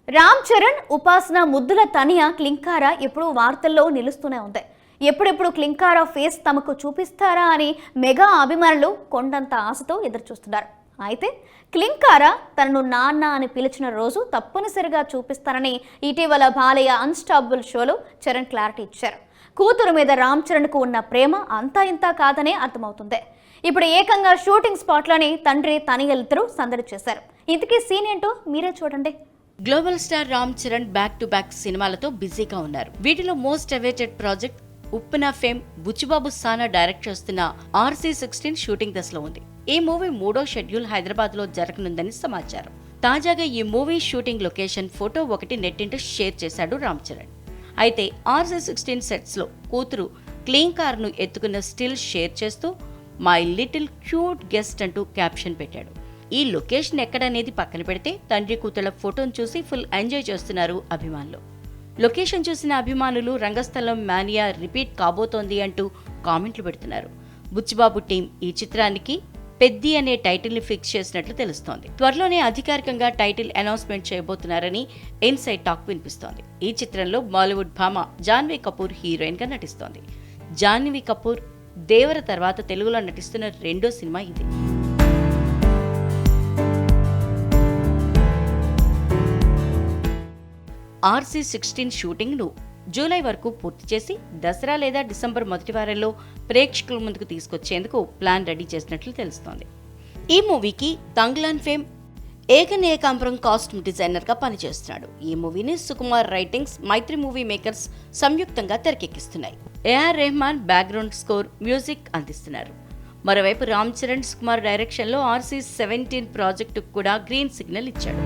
రామ్ చరణ్, ఉపాసన ముద్దుల తనియా క్లింకారా ఎప్పుడూ వార్తల్లో నిలుస్తూనే ఉంది. ఎప్పుడెప్పుడు క్లింకారా ఫేస్ తమకు చూపిస్తారా అని మెగా అభిమానులు కొండంత ఆశతో ఎదురుచూస్తున్నారు. అయితే క్లింకారా తనను నాన్న అని పిలిచిన రోజు తప్పనిసరిగా చూపిస్తానని ఇటీవల బాలయ్య అన్స్టాపబుల్ షోలో చరణ్ క్లారిటీ ఇచ్చారు. కూతురు మీద రామ్ చరణ్కు ఉన్న ప్రేమ అంతా ఇంతా కాదనే అర్థమవుతుంది. ఇప్పుడు ఏకంగా షూటింగ్ స్పాట్లోని తండ్రి తనయలిద్దరూ సందడి చేశారు. ఇంతకీ సీన్ ఏంటో మీరే చూడండి. Global star Ram Charan back to back సినిమాలతో బిజీగా ఉన్నారు. వీటిలో మోస్ట్ అవైటెడ్ ప్రాజెక్ట్ ఉప్పెన ఫేమ్ బుచ్చిబాబు సానా డైరెక్ట్ చేస్తున్న RC16 షూటింగ్ దశలో ఉంది. ఈ మూవీ 3వ షెడ్యూల్ హైదరాబాద్ లో జరగనుందని సమాచారం. తాజాగా ఈ మూవీ షూటింగ్ లొకేషన్ ఫోటో ఒకటి నెట్టింట షేర్ చేశాడు రామ్ చరణ్. అయితే RC16 సెట్స్ లో కూతురు క్లీంకార్ ను ఎత్తుకున్న స్టిల్ షేర్ చేస్తూ మై లిటిల్ క్యూట్ గెస్ట్ అంటూ క్యాప్షన్ పెట్టాడు. ఈ లొకేషన్ ఎక్కడనేది పక్కన పెడితే తండ్రి కూతుళ్ల ఫోటోను చూసి ఫుల్ ఎంజాయ్ చేస్తున్నారు అభిమానులు. లొకేషన్ చూసిన అభిమానులు రంగస్థలం మానియా రిపీట్ కాబోతోంది అంటూ కామెంట్లు పెడుతున్నారు. బుచ్చిబాబు టీం ఈ చిత్రానికి పెద్ది అనే టైటిల్ ని ఫిక్స్ చేసినట్లు తెలుస్తోంది. త్వరలోనే అధికారికంగా టైటిల్ అనౌన్స్మెంట్ చేయబోతున్నారని ఇన్సైడ్ టాక్ వినిపిస్తోంది. ఈ చిత్రంలో బాలీవుడ్ భామ జాన్వీ కపూర్ హీరోయిన్ గా నటిస్తోంది. జాన్వీ కపూర్ దేవర తర్వాత తెలుగులో నటిస్తున్న రెండో సినిమా ఇది. RC16 షూటింగ్ ను జూలై వరకు పూర్తి చేసి దసరా లేదా డిసెంబర్ మొదటి వారంలో ప్రేక్షకుల ముందుకు తీసుకొచ్చేందుకు ప్లాన్ రెడీ చేసినట్లు తెలుస్తోంది. ఈ మూవీకి Thangalaan fame Ekan Ekambaram costume designer గా పనిచేస్తున్నాడు. ఈ మూవీని Sukumar writings, Mythri movie makers సంయుక్తంగా తెరకెక్కిస్తున్నాయి. AR Rahman background score, music అందిస్తున్నారు. మరోవైపు రామ్ చరణ్, సుకుమార్ డైరెక్షన్ లో RC17 ప్రాజెక్టుకు కూడా గ్రీన్ సిగ్నల్ ఇచ్చాడు.